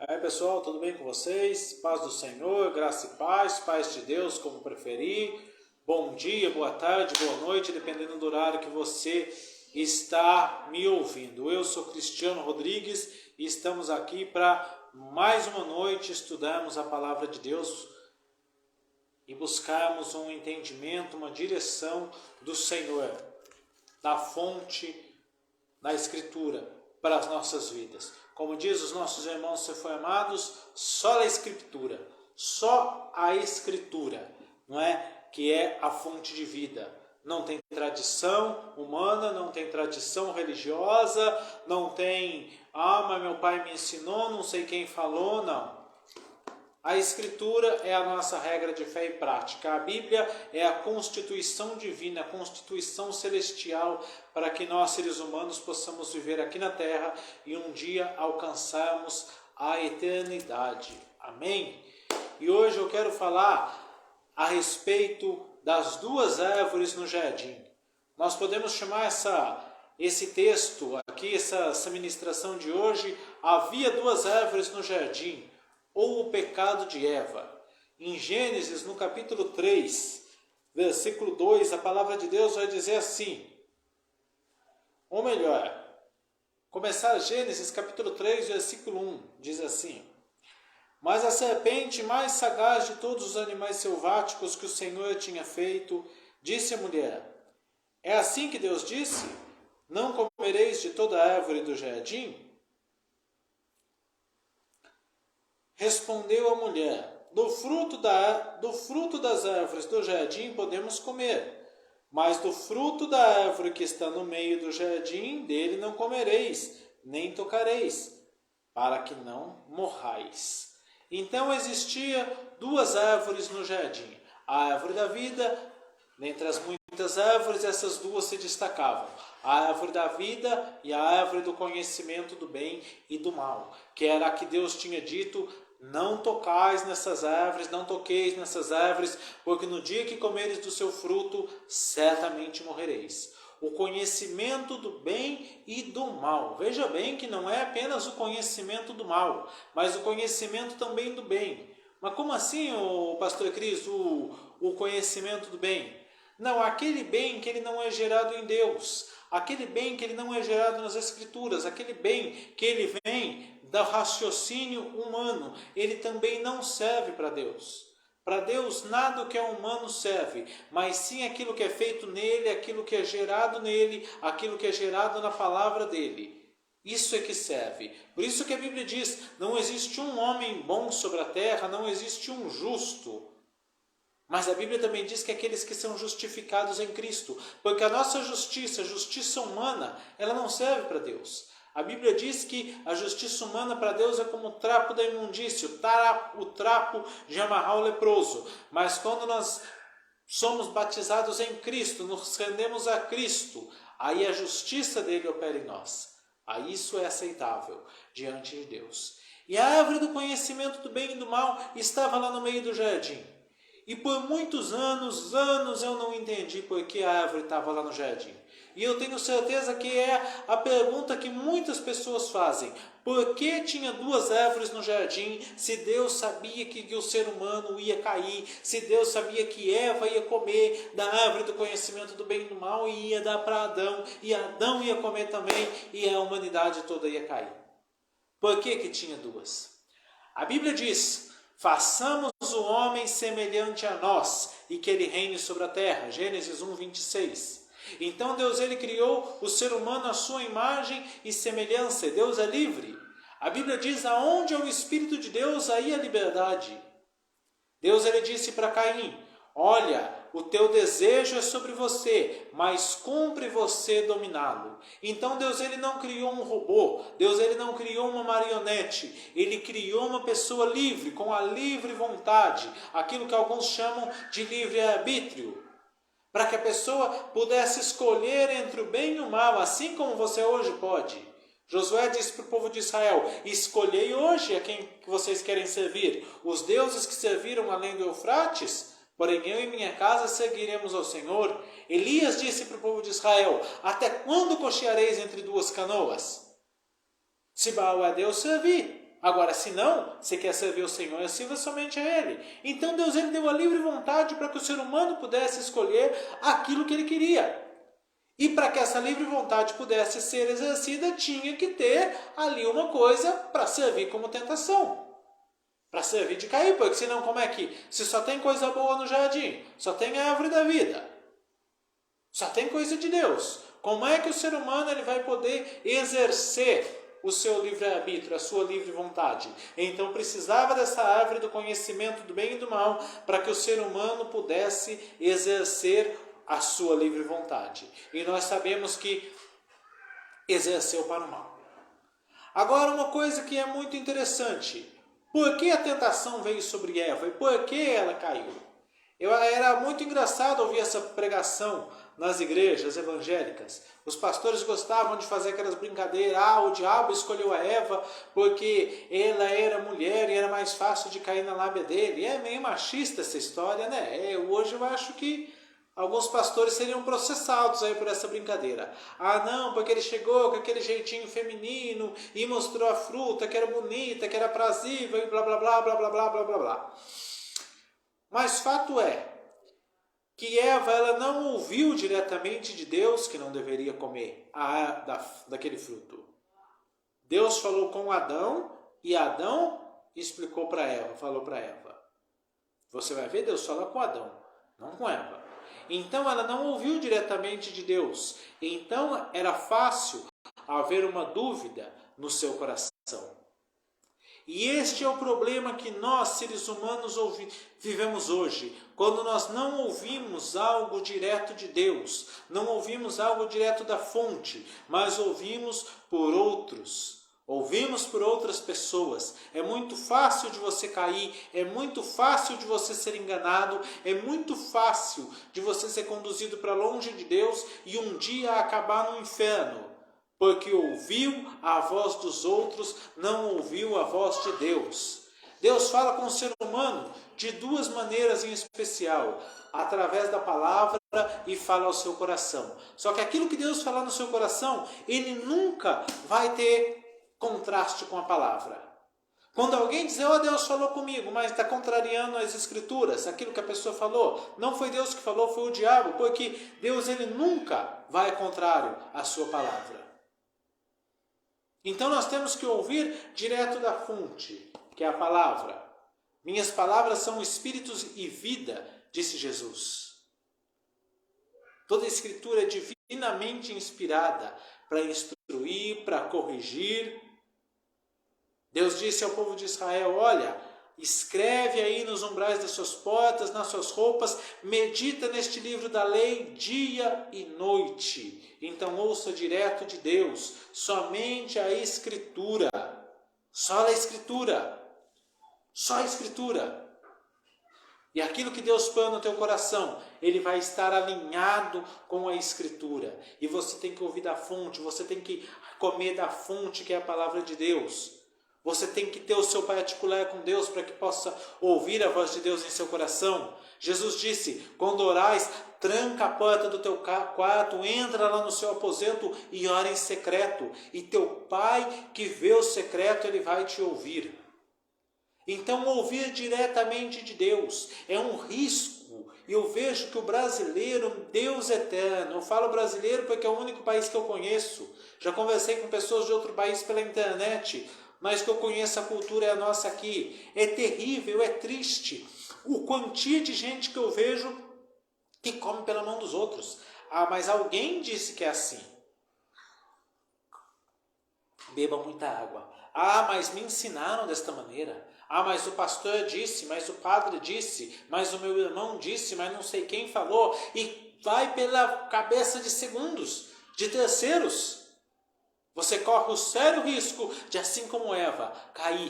Aí pessoal, tudo bem com vocês? Paz do Senhor, graça e paz de Deus, como preferir. Bom dia, boa tarde, boa noite, dependendo do horário que você está me ouvindo. Eu sou Cristiano Rodrigues e estamos aqui para mais uma noite estudarmos a palavra de Deus e buscarmos um entendimento, uma direção do Senhor, da fonte da Escritura para as nossas vidas. Como diz os nossos irmãos se foi amados, só a Escritura, não é? Que é a fonte de vida. Não tem tradição humana, não tem tradição religiosa, não tem, mas meu pai me ensinou, não sei quem falou, não. A Escritura é a nossa regra de fé e prática. A Bíblia é a constituição divina, a constituição celestial para que nós, seres humanos, possamos viver aqui na Terra e um dia alcançarmos a eternidade. Amém? E hoje eu quero falar a respeito das duas árvores no jardim. Nós podemos chamar esse texto aqui, essa ministração de hoje, havia duas árvores no jardim, ou o pecado de Eva. Em Gênesis, no capítulo 3, versículo 2, a palavra de Deus vai dizer assim, ou melhor, começar Gênesis capítulo 3, versículo 1, diz assim: Mas a serpente mais sagaz de todos os animais selváticos que o Senhor tinha feito, disse à mulher: É assim que Deus disse? Não comereis de toda a árvore do jardim? Respondeu a mulher: do fruto das árvores do jardim podemos comer, mas do fruto da árvore que está no meio do jardim, dele não comereis, nem tocareis, para que não morrais. Então existia duas árvores no jardim, a árvore da vida. Dentre as muitas árvores, essas duas se destacavam: a árvore da vida e a árvore do conhecimento do bem e do mal, que era a que Deus tinha dito: não tocais nessas árvores, não toqueis nessas árvores, porque no dia que comeres do seu fruto, certamente morrereis. O conhecimento do bem e do mal. Veja bem que não é apenas o conhecimento do mal, mas o conhecimento também do bem. Mas como assim, pastor Cris, o conhecimento do bem? Não, aquele bem que ele não é gerado em Deus, aquele bem que ele não é gerado nas Escrituras, aquele bem que ele vem do raciocínio humano, ele também não serve para Deus. Para Deus nada que é humano serve, mas sim aquilo que é feito nele, aquilo que é gerado nele, aquilo que é gerado na palavra dele. Isso é que serve. Por isso que a Bíblia diz: não existe um homem bom sobre a terra, não existe um justo. Mas a Bíblia também diz que aqueles que são justificados em Cristo, porque a nossa justiça, a justiça humana, ela não serve para Deus. A Bíblia diz que a justiça humana para Deus é como o trapo da imundícia, o trapo de amarrar o leproso. Mas quando nós somos batizados em Cristo, nos rendemos a Cristo, aí a justiça dele opera em nós. Aí isso é aceitável diante de Deus. E a árvore do conhecimento do bem e do mal estava lá no meio do jardim. E por muitos anos eu não entendi por que a árvore estava lá no jardim. E eu tenho certeza que é a pergunta que muitas pessoas fazem. Por que tinha duas árvores no jardim se Deus sabia que o ser humano ia cair, se Deus sabia que Eva ia comer da árvore do conhecimento do bem e do mal e ia dar para Adão, e Adão ia comer também e a humanidade toda ia cair? Por que tinha duas? A Bíblia diz: façamos o homem semelhante a nós e que ele reine sobre a terra. Gênesis 1, 26. Então Deus ele criou o ser humano à sua imagem e semelhança. Deus é livre. A Bíblia diz: aonde é o Espírito de Deus, aí a liberdade. Deus ele disse para Caim: olha, o teu desejo é sobre você, mas cumpre você dominá-lo. Então Deus ele não criou um robô, Deus ele não criou uma marionete, ele criou uma pessoa livre, com a livre vontade, aquilo que alguns chamam de livre-arbítrio, para que a pessoa pudesse escolher entre o bem e o mal, assim como você hoje pode. Josué disse para o povo de Israel: escolhei hoje a quem vocês querem servir, os deuses que serviram além do Eufrates, porém eu e minha casa seguiremos ao Senhor. Elias disse para o povo de Israel: até quando cocheareis entre duas canoas? Se Baal é Deus, servi. Agora, se não, você quer servir o Senhor, sirva somente a Ele. Então Deus ele deu a livre vontade para que o ser humano pudesse escolher aquilo que ele queria. E para que essa livre vontade pudesse ser exercida, tinha que ter ali uma coisa para servir como tentação. Para servir de cair, porque senão como é que, se só tem coisa boa no jardim, só tem a árvore da vida, só tem coisa de Deus, como é que o ser humano ele vai poder exercer o seu livre-arbítrio, a sua livre vontade? Então precisava dessa árvore do conhecimento do bem e do mal para que o ser humano pudesse exercer a sua livre vontade. E nós sabemos que exerceu para o mal. Agora uma coisa que é muito interessante. Por que a tentação veio sobre Eva e por que ela caiu? Era muito engraçado ouvir essa pregação nas igrejas evangélicas. Os pastores gostavam de fazer aquelas brincadeiras. O diabo escolheu a Eva porque ela era mulher e era mais fácil de cair na lábia dele. É meio machista essa história, né? Hoje eu acho que alguns pastores seriam processados aí por essa brincadeira. Não, porque ele chegou com aquele jeitinho feminino e mostrou a fruta que era bonita, que era aprazível e blá blá blá blá blá blá blá blá blá. Mas fato é que Eva ela não ouviu diretamente de Deus que não deveria comer daquele fruto. Deus falou com Adão e Adão explicou para Eva, falou para Eva. Você vai ver Deus fala com Adão, não com Eva. Então ela não ouviu diretamente de Deus. Então era fácil haver uma dúvida no seu coração. E este é o problema que nós, seres humanos, vivemos hoje. Quando nós não ouvimos algo direto de Deus, não ouvimos algo direto da fonte, mas ouvimos por outros. Ouvimos por outras pessoas. É muito fácil de você cair, é muito fácil de você ser enganado, é muito fácil de você ser conduzido para longe de Deus e um dia acabar no inferno. Porque ouviu a voz dos outros, não ouviu a voz de Deus. Deus fala com o ser humano de duas maneiras em especial. Através da palavra e fala ao seu coração. Só que aquilo que Deus fala no seu coração, ele nunca vai ter contraste com a palavra. Quando alguém diz, Deus falou comigo, mas está contrariando as escrituras, aquilo que a pessoa falou, não foi Deus que falou, foi o diabo, porque Deus ele nunca vai contrário à sua palavra. Então nós temos que ouvir direto da fonte, que é a palavra. Minhas palavras são espíritos e vida, disse Jesus. Toda a escritura é divinamente inspirada para instruir, para corrigir. Deus disse ao povo de Israel, olha, escreve aí nos umbrais das suas portas, nas suas roupas, medita neste livro da lei dia e noite. Então ouça direto de Deus, somente a Escritura, só a Escritura, só a Escritura. E aquilo que Deus põe no teu coração, ele vai estar alinhado com a Escritura. E você tem que ouvir da fonte, você tem que comer da fonte que é a palavra de Deus. Você tem que ter o seu particular com Deus para que possa ouvir a voz de Deus em seu coração. Jesus disse, quando orais, tranca a porta do teu quarto, entra lá no seu aposento e ora em secreto. E teu Pai que vê o secreto, ele vai te ouvir. Então ouvir diretamente de Deus é um risco. E eu vejo que o brasileiro, Deus eterno, eu falo brasileiro porque é o único país que eu conheço. Já conversei com pessoas de outro país pela internet, mas que eu conheço a cultura é a nossa aqui. É terrível, é triste. O quantia de gente que eu vejo que come pela mão dos outros. Mas alguém disse que é assim. Beba muita água. Mas me ensinaram desta maneira. Mas o pastor disse, mas o padre disse, mas o meu irmão disse, mas não sei quem falou. E vai pela cabeça de segundos, de terceiros. Você corre o sério risco de, assim como Eva, cair.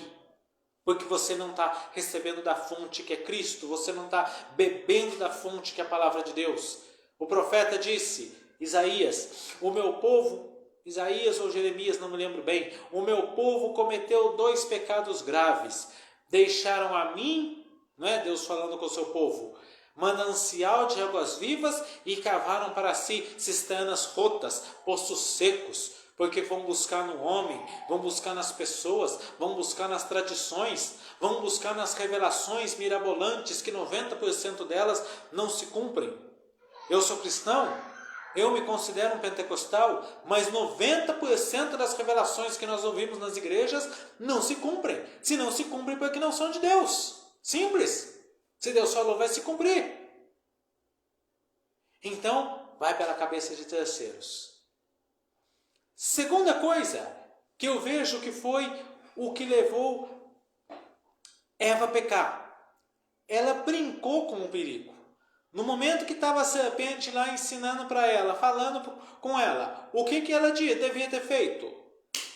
Porque você não está recebendo da fonte que é Cristo. Você não está bebendo da fonte que é a palavra de Deus. O profeta disse, Isaías, o meu povo, Isaías ou Jeremias, não me lembro bem, o meu povo cometeu 2 pecados graves. Deixaram a mim, não é Deus falando com o seu povo, manancial de águas vivas e cavaram para si cisternas rotas, poços secos. Porque vão buscar no homem, vão buscar nas pessoas, vão buscar nas tradições, vão buscar nas revelações mirabolantes que 90% delas não se cumprem. Eu sou cristão, eu me considero um pentecostal, mas 90% das revelações que nós ouvimos nas igrejas não se cumprem. Se não se cumprem, porque não são de Deus. Simples. Se Deus falou, vai se cumprir. Então, vai pela cabeça de terceiros. Segunda coisa que eu vejo que foi o que levou Eva a pecar. Ela brincou com o perigo. No momento que estava a serpente lá ensinando para ela, falando com ela, o que ela devia ter feito?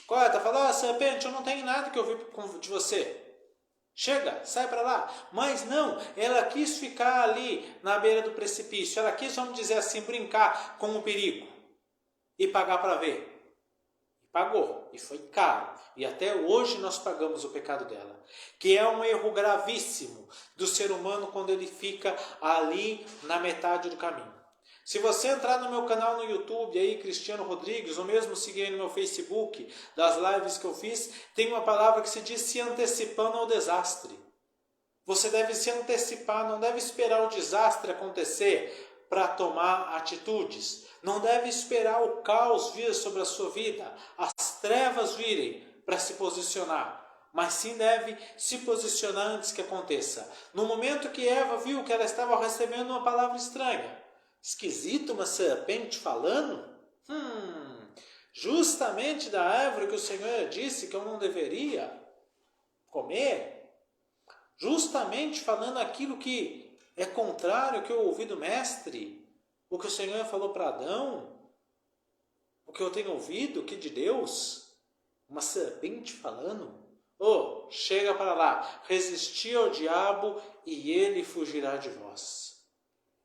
Corta, falou, serpente, eu não tenho nada que ouvir de você. Chega, sai para lá. Mas não, ela quis ficar ali na beira do precipício. Ela quis, vamos dizer assim, brincar com o perigo e pagar para ver. Pagou, e foi caro. E até hoje nós pagamos o pecado dela. Que é um erro gravíssimo do ser humano quando ele fica ali na metade do caminho. Se você entrar no meu canal no YouTube, aí, Cristiano Rodrigues, ou mesmo seguir aí no meu Facebook, das lives que eu fiz, tem uma palavra que se diz se antecipando ao desastre. Você deve se antecipar, não deve esperar o desastre acontecer para tomar atitudes. Não deve esperar o caos vir sobre a sua vida, as trevas virem para se posicionar. Mas sim deve se posicionar antes que aconteça. No momento que Eva viu que ela estava recebendo uma palavra estranha, esquisito, uma serpente falando, justamente da árvore que o Senhor disse que eu não deveria comer, justamente falando aquilo que é contrário ao que eu ouvi do Mestre, o que o Senhor falou para Adão, o que eu tenho ouvido, que de Deus, uma serpente falando, chega para lá, resisti ao diabo e ele fugirá de vós.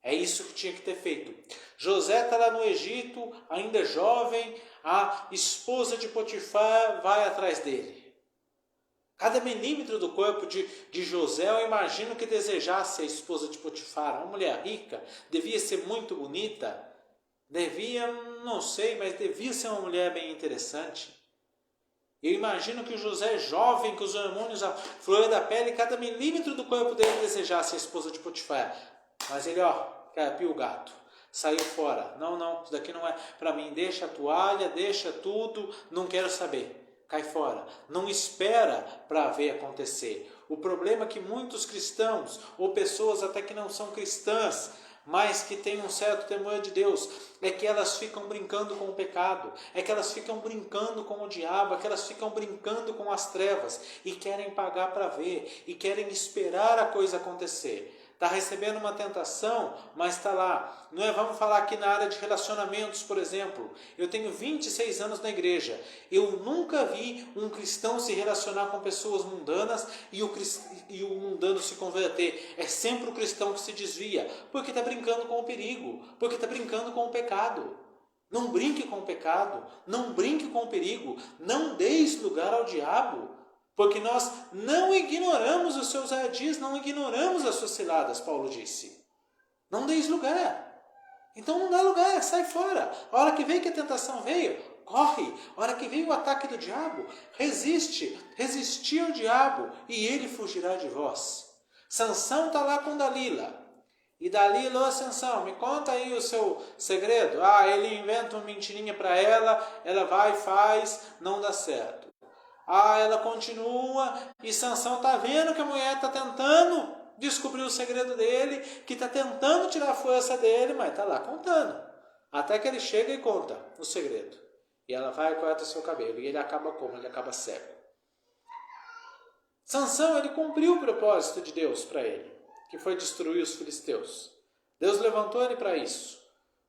É isso que tinha que ter feito. José está lá no Egito, ainda jovem, a esposa de Potifar vai atrás dele. Cada milímetro do corpo de José, eu imagino que desejasse a esposa de Potifar, uma mulher rica, devia ser muito bonita, não sei, mas devia ser uma mulher bem interessante. Eu imagino que o José jovem, com os hormônios, a flor da pele, cada milímetro do corpo dele desejasse a esposa de Potifar. Mas ele, carpiu o gato, saiu fora. Não, isso daqui não é para mim, deixa a toalha, deixa tudo, não quero saber. Cai fora. Não espera para ver acontecer. O problema é que muitos cristãos, ou pessoas até que não são cristãs, mas que têm um certo temor de Deus, é que elas ficam brincando com o pecado, é que elas ficam brincando com o diabo, é que elas ficam brincando com as trevas e querem pagar para ver, e querem esperar a coisa acontecer. Está recebendo uma tentação, mas está lá. Não é? Vamos falar aqui na área de relacionamentos, por exemplo. Eu tenho 26 anos na igreja. Eu nunca vi um cristão se relacionar com pessoas mundanas e o mundano se converter. É sempre o cristão que se desvia, porque está brincando com o perigo, porque está brincando com o pecado. Não brinque com o pecado, não brinque com o perigo, não deis lugar ao diabo. Porque nós não ignoramos os seus ardis, não ignoramos as suas ciladas, Paulo disse. Não deis lugar. Então não dá lugar, sai fora. A hora que veio que a tentação veio, corre. A hora que veio o ataque do diabo, resisti ao diabo e ele fugirá de vós. Sansão está lá com Dalila. E Dalila, Sansão, me conta aí o seu segredo. Ele inventa uma mentirinha para ela vai e faz, não dá certo. Ela continua e Sansão está vendo que a mulher está tentando descobrir o segredo dele, que está tentando tirar a força dele, mas está lá contando. Até que ele chega e conta o segredo. E ela vai e corta seu cabelo. E ele acaba como? Ele acaba cego. Sansão, ele cumpriu o propósito de Deus para ele, que foi destruir os filisteus. Deus levantou ele para isso,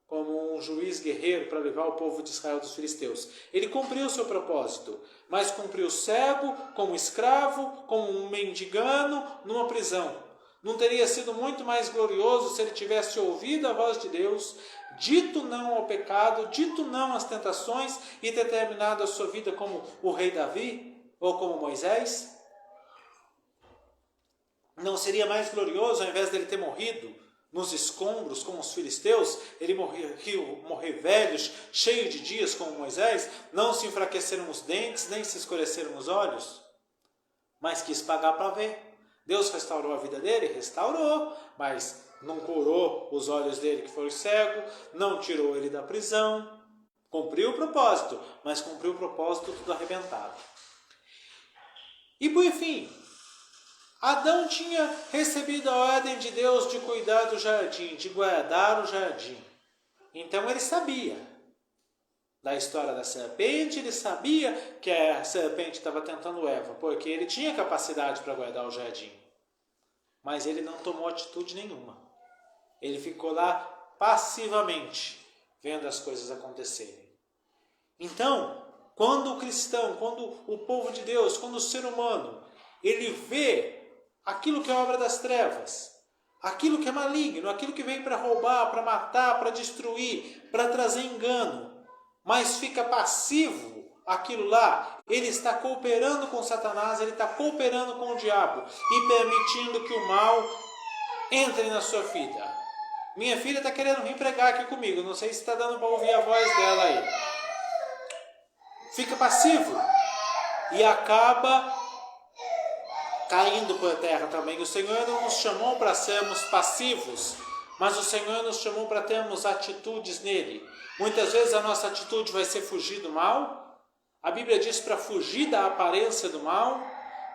como um juiz guerreiro para levar o povo de Israel dos filisteus. Ele cumpriu o seu propósito, mas cumpriu cego, como escravo, como um mendigano, numa prisão. Não teria sido muito mais glorioso se ele tivesse ouvido a voz de Deus, dito não ao pecado, dito não às tentações e ter terminado a sua vida como o rei Davi ou como Moisés? Não seria mais glorioso, ao invés dele ter morrido nos escombros com os filisteus, ele morrer velhos, cheio de dias como Moisés, não se enfraqueceram os dentes, nem se escureceram os olhos, mas quis pagar para ver. Deus restaurou a vida dele? Restaurou, mas não curou os olhos dele que foram cegos, não tirou ele da prisão, cumpriu o propósito, mas cumpriu o propósito tudo arrebentado. E por fim, Adão tinha recebido a ordem de Deus de cuidar do jardim, de guardar o jardim. Então ele sabia da história da serpente, ele sabia que a serpente estava tentando Eva, porque ele tinha capacidade para guardar o jardim. Mas ele não tomou atitude nenhuma. Ele ficou lá passivamente, vendo as coisas acontecerem. Então, quando o cristão, quando o povo de Deus, quando o ser humano, ele vê aquilo que é obra das trevas, aquilo que é maligno, aquilo que vem para roubar, para matar, para destruir, para trazer engano, mas fica passivo aquilo lá, ele está cooperando com Satanás, ele está cooperando com o diabo e permitindo que o mal entre na sua vida. Minha filha está querendo vir pregar aqui comigo, não sei se está dando para ouvir a voz dela aí. Fica passivo e acaba caindo por terra também. O Senhor não nos chamou para sermos passivos, mas o Senhor nos chamou para termos atitudes nele. Muitas vezes a nossa atitude vai ser fugir do mal. A Bíblia diz para fugir da aparência do mal.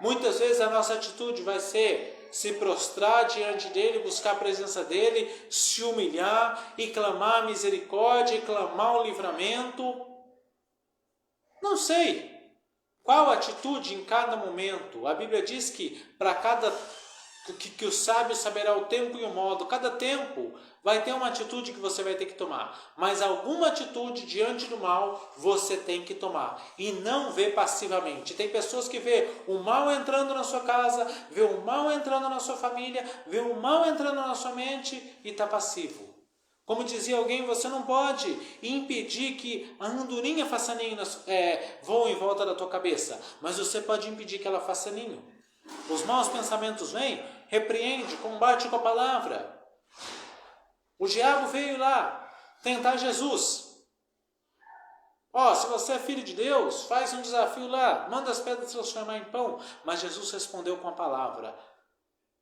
Muitas vezes a nossa atitude vai ser se prostrar diante dele, buscar a presença dele, se humilhar e clamar a misericórdia e clamar o livramento. Não sei qual atitude em cada momento. A Bíblia diz que para cada que o sábio saberá o tempo e o modo. Cada tempo vai ter uma atitude que você vai ter que tomar. Mas alguma atitude diante do mal você tem que tomar. E não vê passivamente. Tem pessoas que vê o mal entrando na sua casa, vê o mal entrando na sua família, vê o mal entrando na sua mente e está passivo. Como dizia alguém, você não pode impedir que a andorinha faça ninho, voe em volta da tua cabeça. Mas você pode impedir que ela faça ninho. Os maus pensamentos vêm, repreende, combate com a palavra. O diabo veio lá tentar Jesus. Se você é filho de Deus, faz um desafio lá, manda as pedras transformar em pão. Mas Jesus respondeu com a palavra.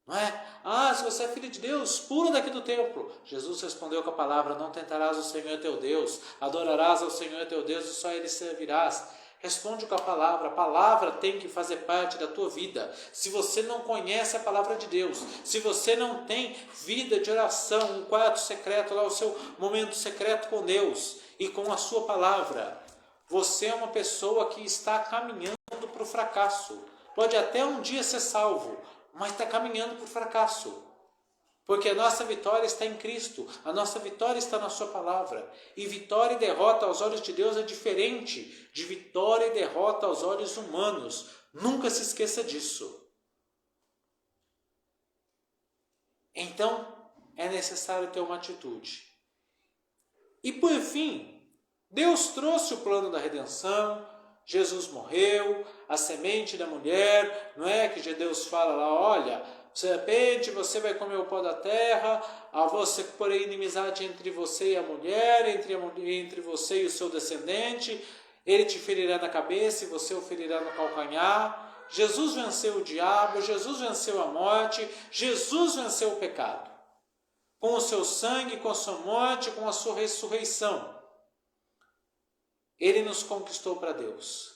Não é? Se você é filho de Deus, pula daqui do templo. Jesus respondeu com a palavra, não tentarás o Senhor teu Deus, adorarás ao Senhor teu Deus e só Ele servirás. Responde com a palavra tem que fazer parte da tua vida. Se você não conhece a palavra de Deus, se você não tem vida de oração, um quarto secreto, lá o seu momento secreto com Deus e com a sua palavra, você é uma pessoa que está caminhando para o fracasso. Pode até um dia ser salvo, mas está caminhando para o fracasso. Porque a nossa vitória está em Cristo, a nossa vitória está na sua palavra. E vitória e derrota aos olhos de Deus é diferente de vitória e derrota aos olhos humanos. Nunca se esqueça disso. Então, é necessário ter uma atitude. E por fim, Deus trouxe o plano da redenção. Jesus morreu, a semente da mulher, não é que Deus fala lá, olha, serpente, você vai comer o pó da terra, a você porém inimizade entre você e a mulher, entre você e o seu descendente, ele te ferirá na cabeça e você o ferirá no calcanhar. Jesus venceu o diabo, Jesus venceu a morte, Jesus venceu o pecado. Com o seu sangue, com a sua morte, com a sua ressurreição. Ele nos conquistou para Deus.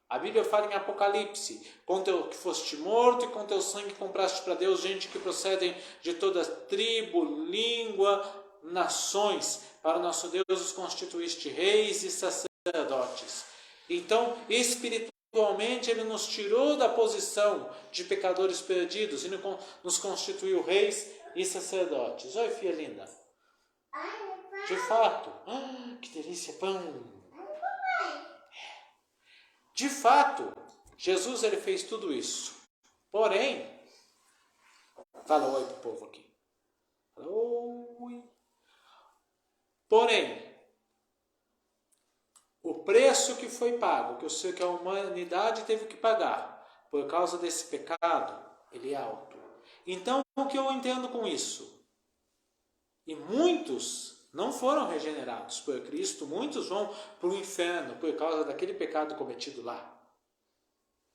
A Bíblia fala em Apocalipse, com teu que foste morto e com teu sangue compraste para Deus gente que procedem de toda tribo, língua, nações. Para o nosso Deus os constituíste reis e sacerdotes. Então, espiritualmente, Ele nos tirou da posição de pecadores perdidos e nos constituiu reis e sacerdotes. Oi, filha linda. De fato, que delícia, pão. De fato, Jesus ele fez tudo isso. Porém, fala oi para o povo aqui. Oi. Porém, o preço que foi pago, que a humanidade teve que pagar por causa desse pecado, ele é alto. Então, o que eu entendo com isso? E muitos não foram regenerados por Cristo, muitos vão para o inferno por causa daquele pecado cometido lá.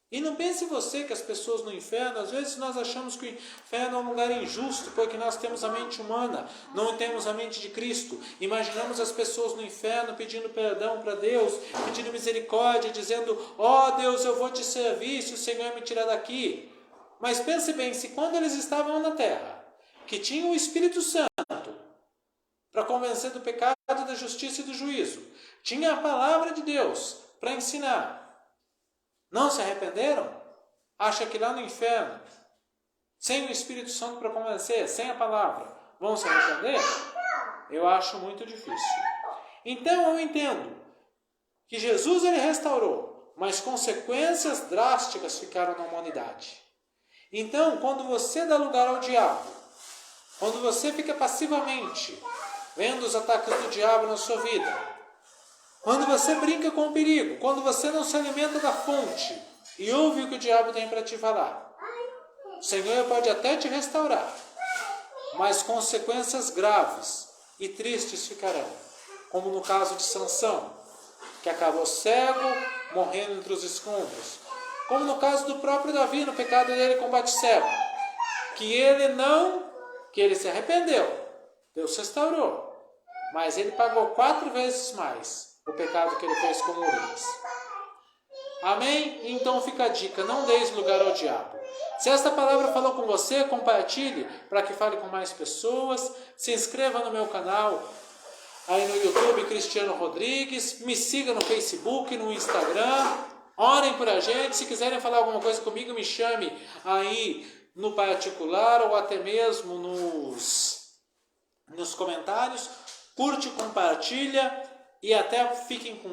E não pense você que as pessoas no inferno, às vezes nós achamos que o inferno é um lugar injusto, porque nós temos a mente humana, não temos a mente de Cristo. Imaginamos as pessoas no inferno pedindo perdão para Deus, pedindo misericórdia, dizendo, ó Deus, eu vou te servir se o Senhor me tirar daqui. Mas pense bem, se quando eles estavam na terra, que tinham o Espírito Santo, para convencer do pecado, da justiça e do juízo, tinha a palavra de Deus para ensinar, não se arrependeram? Acha que lá no inferno, sem o Espírito Santo para convencer, sem a palavra, vão se arrepender? Eu acho muito difícil. Então eu entendo que Jesus ele restaurou, mas consequências drásticas ficaram na humanidade. Então, quando você dá lugar ao diabo, quando você fica passivamente vendo os ataques do diabo na sua vida, quando você brinca com o perigo, quando você não se alimenta da fonte e ouve o que o diabo tem para te falar, o Senhor pode até te restaurar, mas consequências graves e tristes ficarão, como no caso de Sansão, que acabou cego, morrendo entre os escombros, como no caso do próprio Davi, no pecado dele com Batseba, que ele se arrependeu, Deus restaurou, mas ele pagou 4 vezes mais o pecado que ele fez com Urias. Amém? Então fica a dica, não deis lugar ao diabo. Se esta palavra falou com você, compartilhe para que fale com mais pessoas. Se inscreva no meu canal aí no YouTube, Cristiano Rodrigues. Me siga no Facebook, no Instagram. Orem por a gente. Se quiserem falar alguma coisa comigo, me chame aí no particular ou até mesmo nos comentários. Curte, compartilha. E até fiquem com